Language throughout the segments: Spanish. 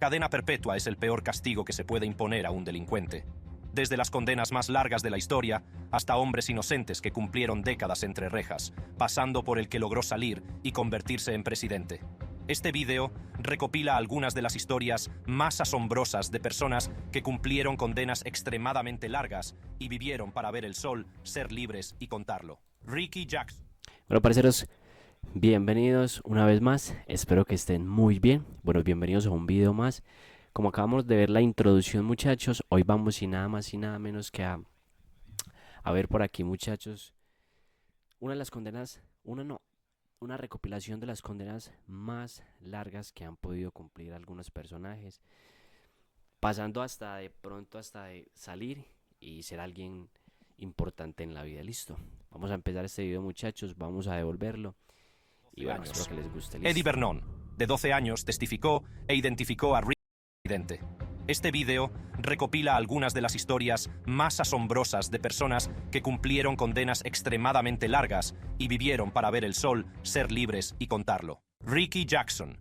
Cadena perpetua es el peor castigo que se puede imponer a un delincuente. Desde las condenas más largas de la historia hasta hombres inocentes que cumplieron décadas entre rejas, pasando por el que logró salir y convertirse en presidente. Este vídeo recopila algunas de las historias más asombrosas de personas que cumplieron condenas extremadamente largas y vivieron para ver el sol, ser libres y contarlo. Ricky Jackson. Bueno, parceros, bienvenidos una vez más, espero que estén muy bien. Bueno, bienvenidos a un video más. Como acabamos de ver la introducción, muchachos, hoy vamos sin nada más y nada menos que a ver por aquí, muchachos, una de las condenas, una recopilación de las condenas más largas que han podido cumplir algunos personajes, pasando hasta de pronto hasta de salir y ser alguien importante en la vida. Listo, vamos a empezar este video, muchachos, vamos a devolverlo y bueno, espero que les guste. Listo. Eddie Vernon, de 12 años, testificó e identificó a Ricky como presidente. Este vídeo recopila algunas de las historias más asombrosas de personas que cumplieron condenas extremadamente largas y vivieron para ver el sol, ser libres y contarlo. Ricky Jackson.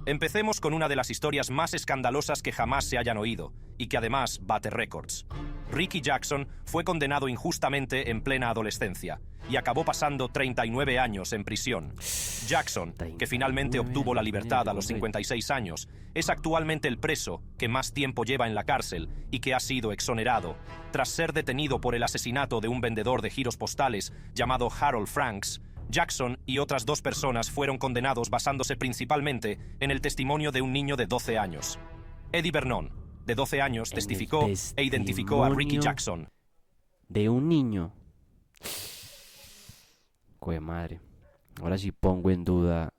Empecemos con una de las historias más escandalosas que jamás se hayan oído y que además bate récords. Ricky Jackson fue condenado injustamente en plena adolescencia y acabó pasando 39 años en prisión. Jackson, que finalmente obtuvo la libertad a los 56 años, es actualmente el preso que más tiempo lleva en la cárcel y que ha sido exonerado, tras ser detenido por el asesinato de un vendedor de giros postales llamado Harold Franks. Jackson y otras dos personas fueron condenados basándose principalmente en el testimonio de un niño de 12 años. Eddie Vernon, de 12 años, testificó e identificó a Ricky Jackson. De un niño. Jue madre. Ahora sí pongo en duda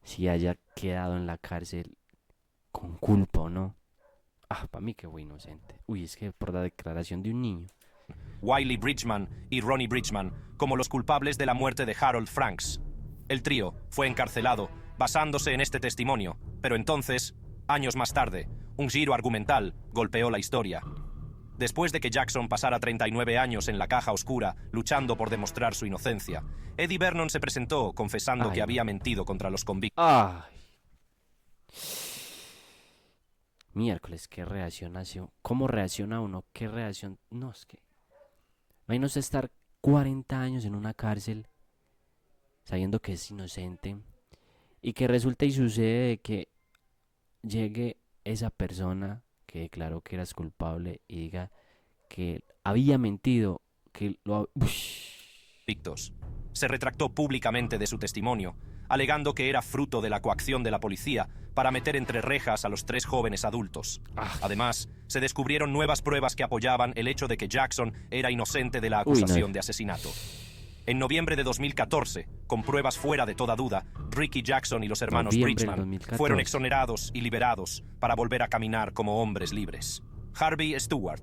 si haya quedado en la cárcel con culpa o no. Para mí que fue inocente. Uy, es que por la declaración de un niño. Wiley Bridgman y Ronnie Bridgman como los culpables de la muerte de Harold Franks. El trío fue encarcelado basándose en este testimonio, pero entonces, años más tarde, un giro argumental golpeó la historia. Después de que Jackson pasara 39 años en la caja oscura luchando por demostrar su inocencia, Eddie Vernon se presentó confesando que había mentido contra los convictos. Miércoles, qué reacción hace. ¿Cómo reacciona uno? ¿Qué reacción? No, es que imagínese estar 40 años en una cárcel sabiendo que es inocente y que resulta y sucede de que llegue esa persona que declaró que eras culpable y diga que había mentido, que lo... Se retractó públicamente de su testimonio, alegando que era fruto de la coacción de la policía para meter entre rejas a los tres jóvenes adultos. Además, se descubrieron nuevas pruebas que apoyaban el hecho de que Jackson era inocente de la acusación de asesinato. En noviembre de 2014, con pruebas fuera de toda duda, Ricky Jackson y los hermanos Bridgman fueron exonerados y liberados para volver a caminar como hombres libres. Harvey Stewart.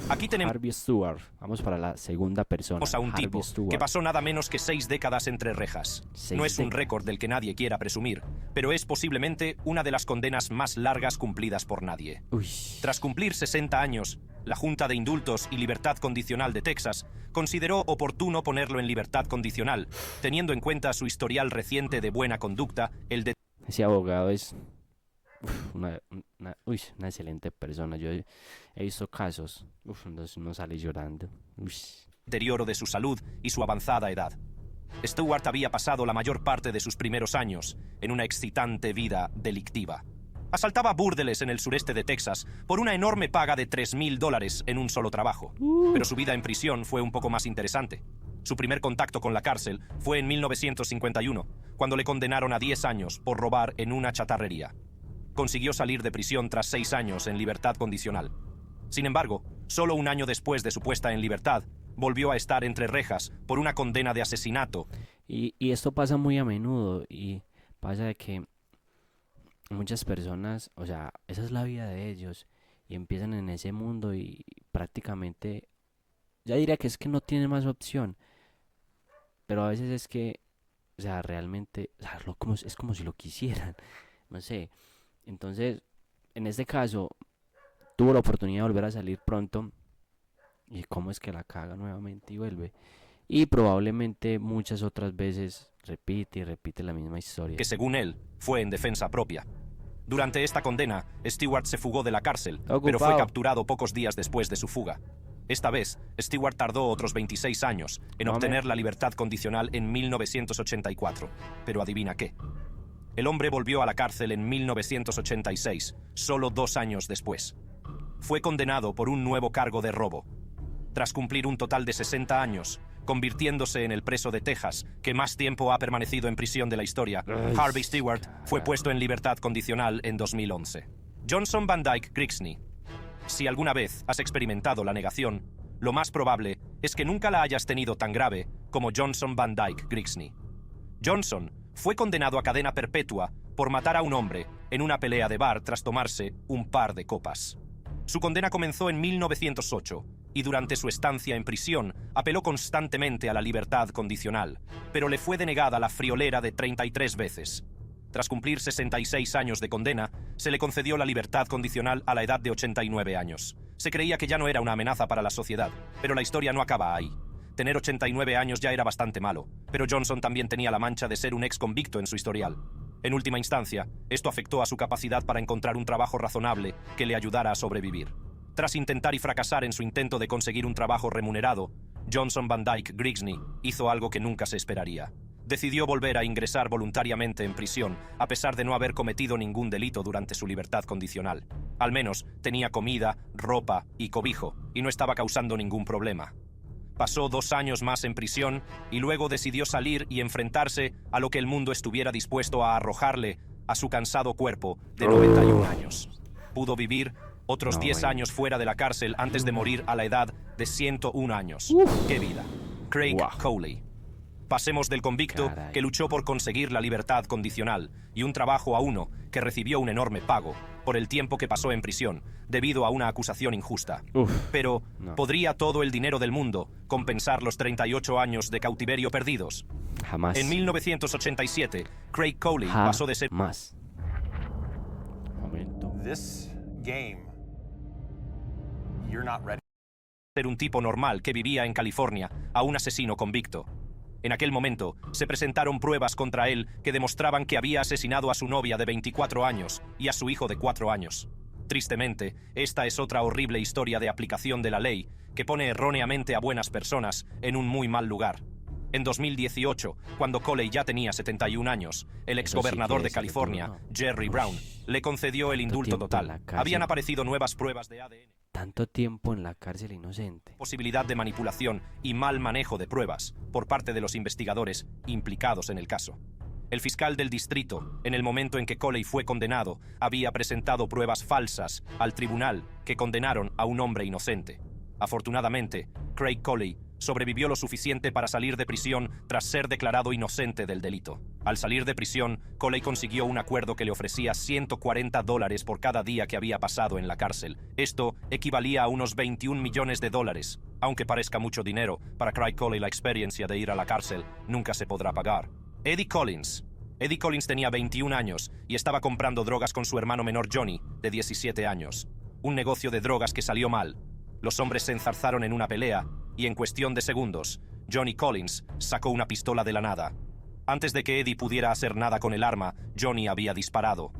Aquí tenemos Harvey Stewart. Vamos para la segunda persona. A un tipo que pasó nada menos que 6 décadas entre rejas. No es un récord del que nadie quiera presumir, pero es posiblemente una de las condenas más largas cumplidas por nadie. Tras cumplir 60 años, la Junta de Indultos y Libertad Condicional de Texas consideró oportuno ponerlo en libertad condicional, teniendo en cuenta su historial reciente de buena conducta. Ese abogado es una excelente persona. Yo he visto casos, no sale llorando. Deterioro de su salud y su avanzada edad. Stewart había pasado la mayor parte de sus primeros años en una excitante vida delictiva. Asaltaba burdeles en el sureste de Texas por una enorme paga de $3,000 en un solo trabajo. Pero su vida en prisión fue un poco más interesante. Su primer contacto con la cárcel fue en 1951, cuando le condenaron a 10 años por robar en una chatarrería. Consiguió salir de prisión tras 6 años en libertad condicional. Sin embargo, solo un año después de su puesta en libertad, volvió a estar entre rejas por una condena de asesinato. Y esto pasa muy a menudo, y pasa de que muchas personas, o sea, esa es la vida de ellos, y empiezan en ese mundo y prácticamente, ya diría que es que no tienen más opción, pero a veces es que, o sea, realmente, o sea, es como si lo quisieran, no sé. Entonces, en este caso, tuvo la oportunidad de volver a salir pronto. Y cómo es que la caga nuevamente y vuelve. Y probablemente muchas otras veces repite y repite la misma historia. Que según él, fue en defensa propia. Durante esta condena, Stewart se fugó de la cárcel, pero fue Ocupado. capturado pocos días después de su fuga. Esta vez, Stewart tardó otros 26 años en obtener la libertad condicional en 1984. Pero adivina qué. El hombre volvió a la cárcel en 1986, solo 2 años después. Fue condenado por un nuevo cargo de robo. Tras cumplir un total de 60 años, convirtiéndose en el preso de Texas que más tiempo ha permanecido en prisión de la historia, Harvey Stewart fue puesto en libertad condicional en 2011. Johnson Van Dyke Grigsby. Si alguna vez has experimentado la negación, lo más probable es que nunca la hayas tenido tan grave como Johnson Van Dyke Grigsby. Johnson fue condenado a cadena perpetua por matar a un hombre en una pelea de bar tras tomarse un par de copas. Su condena comenzó en 1908 y durante su estancia en prisión apeló constantemente a la libertad condicional, pero le fue denegada la friolera de 33 veces. Tras cumplir 66 años de condena, se le concedió la libertad condicional a la edad de 89 años. Se creía que ya no era una amenaza para la sociedad, pero la historia no acaba ahí. Tener 89 años ya era bastante malo, pero Johnson también tenía la mancha de ser un ex convicto en su historial. En última instancia, esto afectó a su capacidad para encontrar un trabajo razonable que le ayudara a sobrevivir. Tras intentar y fracasar en su intento de conseguir un trabajo remunerado, Johnson Van Dyke Grigsby hizo algo que nunca se esperaría. Decidió volver a ingresar voluntariamente en prisión, a pesar de no haber cometido ningún delito durante su libertad condicional. Al menos tenía comida, ropa y cobijo, y no estaba causando ningún problema. Pasó 2 años más en prisión y luego decidió salir y enfrentarse a lo que el mundo estuviera dispuesto a arrojarle a su cansado cuerpo de 91 años. Pudo vivir otros 10 años fuera de la cárcel antes de morir a la edad de 101 años. ¡Qué vida! Craig Coley. Pasemos del convicto que luchó por conseguir la libertad condicional y un trabajo a uno que recibió un enorme pago por el tiempo que pasó en prisión debido a una acusación injusta. Pero, ¿podría todo el dinero del mundo compensar los 38 años de cautiverio perdidos? Jamás. En 1987, Craig Coley pasó de ser Más. Momento. This game, you're not ready. un tipo normal que vivía en California a un asesino convicto. En aquel momento, se presentaron pruebas contra él que demostraban que había asesinado a su novia de 24 años y a su hijo de 4 años. Tristemente, esta es otra horrible historia de aplicación de la ley que pone erróneamente a buenas personas en un muy mal lugar. En 2018, cuando Coley ya tenía 71 años, el exgobernador de California, Jerry Brown, le concedió el indulto total. Habían aparecido nuevas pruebas de ADN. Tanto tiempo en la cárcel inocente. Posibilidad de manipulación y mal manejo de pruebas por parte de los investigadores implicados en el caso. El fiscal del distrito, en el momento en que Coley fue condenado, había presentado pruebas falsas al tribunal que condenaron a un hombre inocente. Afortunadamente, Craig Coley sobrevivió lo suficiente para salir de prisión tras ser declarado inocente del delito. Al salir de prisión, Coley consiguió un acuerdo que le ofrecía $140 por cada día que había pasado en la cárcel. Esto equivalía a unos $21 millones. Aunque parezca mucho dinero, para Craig Coley la experiencia de ir a la cárcel nunca se podrá pagar. Eddie Collins. Eddie Collins tenía 21 años y estaba comprando drogas con su hermano menor Johnny, de 17 años. Un negocio de drogas que salió mal. Los hombres se enzarzaron en una pelea y en cuestión de segundos, Johnny Collins sacó una pistola de la nada. Antes de que Eddie pudiera hacer nada con el arma, Johnny había disparado.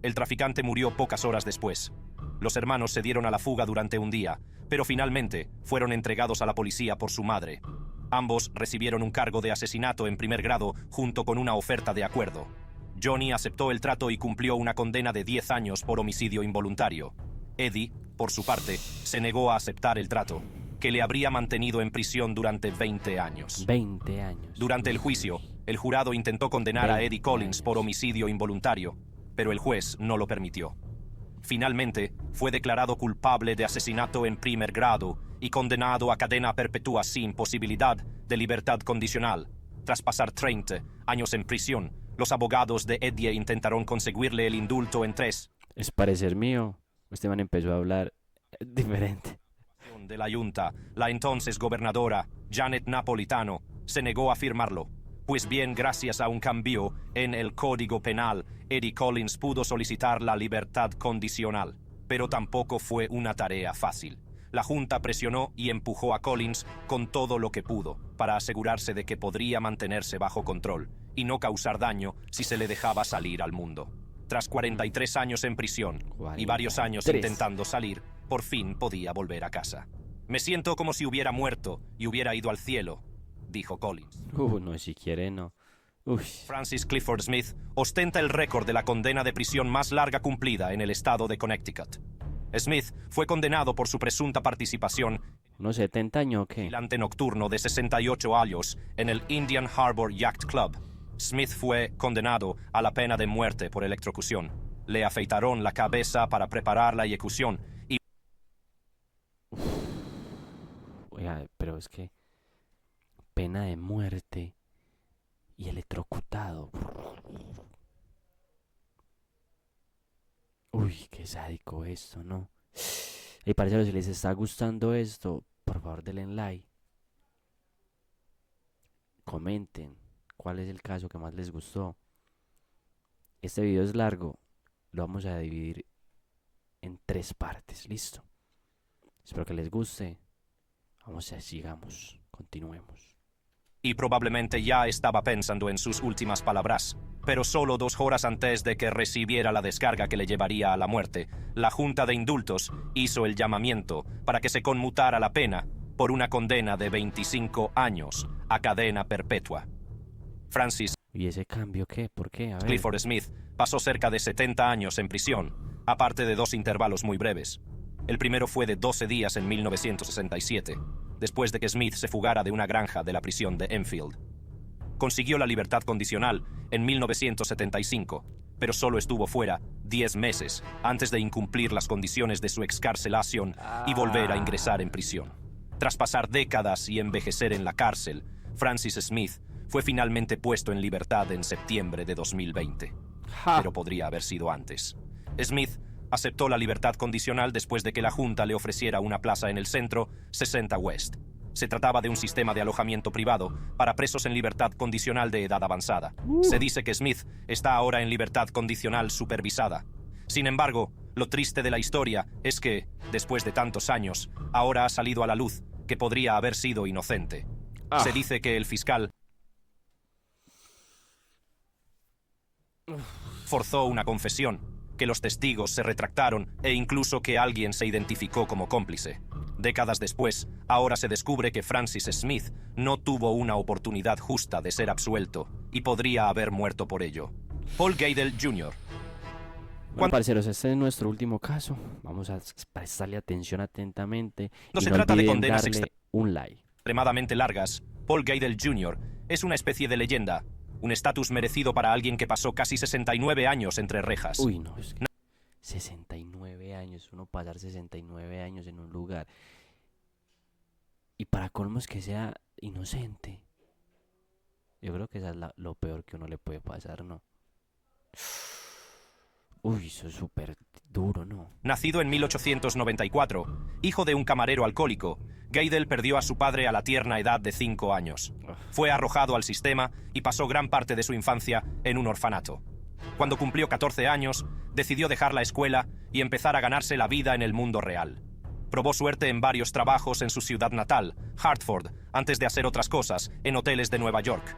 El traficante murió pocas horas después. Los hermanos se dieron a la fuga durante un día, pero finalmente fueron entregados a la policía por su madre. Ambos recibieron un cargo de asesinato en primer grado junto con una oferta de acuerdo. Johnny aceptó el trato y cumplió una condena de 10 años por homicidio involuntario. Eddie, por su parte, se negó a aceptar el trato, que le habría mantenido en prisión durante 20 años. 20 años. Durante el juicio, el jurado intentó condenar a Eddie Collins por homicidio involuntario, pero el juez no lo permitió. Finalmente, fue declarado culpable de asesinato en primer grado y condenado a cadena perpetua sin posibilidad de libertad condicional. Tras pasar 30 años en prisión, los abogados de Eddie intentaron conseguirle el indulto en 3. Es parecer mío. Este man empezó a hablar diferente. De la Junta, la entonces gobernadora, Janet Napolitano, se negó a firmarlo. Pues bien, gracias a un cambio en el Código Penal, Eddie Collins pudo solicitar la libertad condicional. Pero tampoco fue una tarea fácil. La Junta presionó y empujó a Collins con todo lo que pudo, para asegurarse de que podría mantenerse bajo control y no causar daño si se le dejaba salir al mundo. Tras 43 años en prisión y varios años 43. intentando salir, por fin podía volver a casa. Me siento como si hubiera muerto y hubiera ido al cielo, dijo Collins. No, si quiere no. Uy, Francis Clifford Smith ostenta el récord de la condena de prisión más larga cumplida en el estado de Connecticut. Smith fue condenado por su presunta participación unos 70 años o qué. vigilante nocturno de 68 años en el Indian Harbor Yacht Club. Smith fue condenado a la pena de muerte por electrocución. Le afeitaron la cabeza para preparar la ejecución y Oiga, pero es que pena de muerte y electrocutado. Uy, qué sádico esto, ¿no? Y parceros, si les está gustando esto, por favor denle like. Comenten cuál es el caso que más les gustó. Este video es largo, lo vamos a dividir en 3 partes, listo. Espero que les guste. Vamos a sigamos, continuemos. probablemente ya estaba pensando en sus últimas palabras. Pero solo 2 horas antes de que recibiera la descarga que le llevaría a la muerte, la Junta de Indultos hizo el llamamiento para que se conmutara la pena por una condena de 25 años a cadena perpetua. Francis ¿Y ese cambio qué? ¿Por qué? A ver. Clifford Smith pasó cerca de 70 años en prisión, aparte de 2 intervalos muy breves. El primero fue de 12 días en 1967, después de que Smith se fugara de una granja de la prisión de Enfield. Consiguió la libertad condicional en 1975, pero solo estuvo fuera 10 meses antes de incumplir las condiciones de su excarcelación y volver a ingresar en prisión. Tras pasar décadas y envejecer en la cárcel, Francis Smith fue finalmente puesto en libertad en septiembre de 2020. Pero podría haber sido antes. Smith aceptó la libertad condicional después de que la Junta le ofreciera una plaza en el centro 60 West. Se trataba de un sistema de alojamiento privado para presos en libertad condicional de edad avanzada. Se dice que Smith está ahora en libertad condicional supervisada. Sin embargo, lo triste de la historia es que, después de tantos años, ahora ha salido a la luz que podría haber sido inocente. Se dice que el fiscal forzó una confesión, que los testigos se retractaron e incluso que alguien se identificó como cómplice. Décadas después, ahora se descubre que Francis Smith no tuvo una oportunidad justa de ser absuelto y podría haber muerto por ello. Paul Gadel Jr. Bueno, parceros, este es nuestro último caso. Vamos a prestarle atención atentamente. No y se no trata de olviden condenas darle un like. extremadamente largas. Paul Gadel Jr. es una especie de leyenda, un estatus merecido para alguien que pasó casi 69 años entre rejas. Uy, no, es que 69 años, uno pasar 69 años en un lugar. Y para colmo es que sea inocente. Yo creo que eso es lo peor que uno le puede pasar, ¿no? Uy, eso es súper duro, ¿no? Nacido en 1894, hijo de un camarero alcohólico, Gadel perdió a su padre a la tierna edad de 5 años. Fue arrojado al sistema y pasó gran parte de su infancia en un orfanato. Cuando cumplió 14 años, decidió dejar la escuela y empezar a ganarse la vida en el mundo real. Probó suerte en varios trabajos en su ciudad natal, Hartford, antes de hacer otras cosas en hoteles de Nueva York.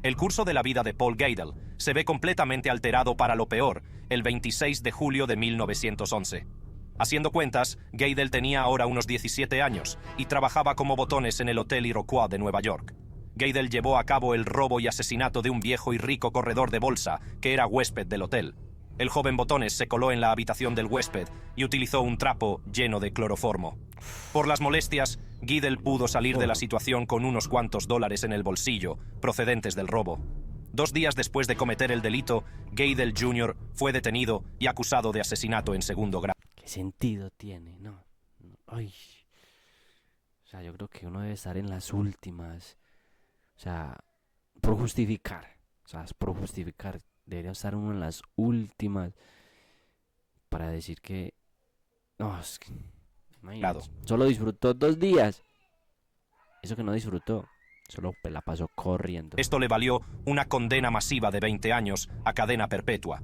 El curso de la vida de Paul Gadel se ve completamente alterado para lo peor el 26 de julio de 1911. Haciendo cuentas, Gadel tenía ahora unos 17 años y trabajaba como botones en el Hotel Iroquois de Nueva York. Gadel llevó a cabo el robo y asesinato de un viejo y rico corredor de bolsa que era huésped del hotel. El joven Botones se coló en la habitación del huésped y utilizó un trapo lleno de cloroformo. Por las molestias, Gadel pudo salir de la situación con unos cuantos dólares en el bolsillo, procedentes del robo. 2 días después de cometer el delito, Gadel Jr. fue detenido y acusado de asesinato en segundo grado. ¿Qué sentido tiene? No. Ay. O sea, yo creo que uno debe estar en las últimas. O sea, por justificar. O sea, es por justificar. Debería estar uno en las últimas para decir que... No, es que... imagínate, solo disfrutó 2 días. Eso que no disfrutó, solo la pasó corriendo. Esto le valió una condena masiva de 20 años a cadena perpetua.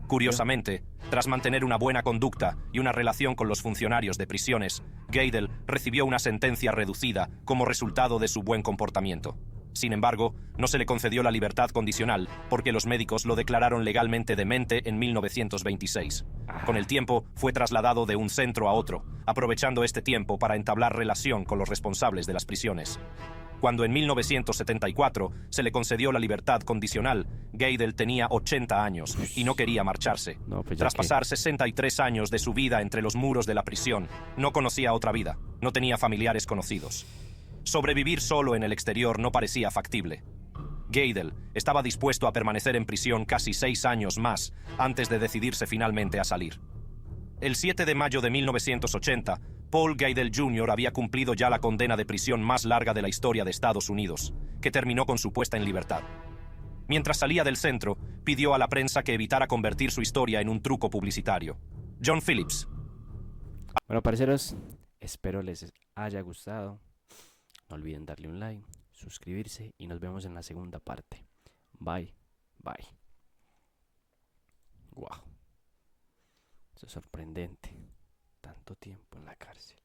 Curiosamente, tras mantener una buena conducta y una relación con los funcionarios de prisiones, Gadel recibió una sentencia reducida como resultado de su buen comportamiento. Sin embargo, no se le concedió la libertad condicional porque los médicos lo declararon legalmente demente en 1926. Con el tiempo, fue trasladado de un centro a otro, aprovechando este tiempo para entablar relación con los responsables de las prisiones. Cuando en 1974 se le concedió la libertad condicional, Geidel tenía 80 años y no quería marcharse. No, pues ya Tras que- pasar 63 años de su vida entre los muros de la prisión, no conocía otra vida, no tenía familiares conocidos. Sobrevivir solo en el exterior no parecía factible. Geidel estaba dispuesto a permanecer en prisión casi 6 años más antes de decidirse finalmente a salir. El 7 de mayo de 1980, Paul Geidel Jr. había cumplido ya la condena de prisión más larga de la historia de Estados Unidos, que terminó con su puesta en libertad. Mientras salía del centro, pidió a la prensa que evitara convertir su historia en un truco publicitario. John Phillips. Bueno, parceros, espero les haya gustado. No olviden darle un like, suscribirse y nos vemos en la segunda parte. Bye, bye. Wow. Eso es sorprendente. Tanto tiempo en la cárcel.